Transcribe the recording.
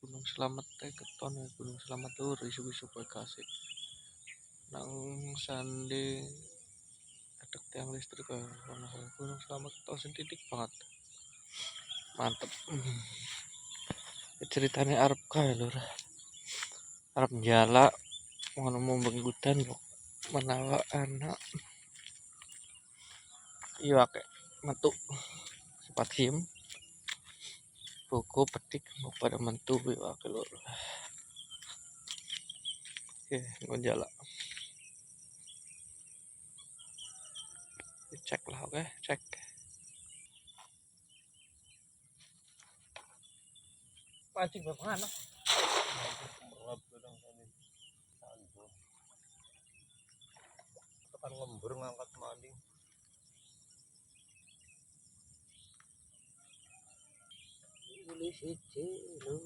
Gunung Slamet teh keton ya Gunung Slamet tuh isu-isu kowe kasih nang sandi ada tiang listrik ya Gunung Slamet tau titik banget mantep. Ceritanya Arab kae lur Arab jala ngono mau benggudan kok menawa anak iya kayak metu sempat him buku petik mau pada mentu iya lur. Oke ngonjala cek lah oke cek pancing bagaimana tekan lembur ngangkat maling ini siji lho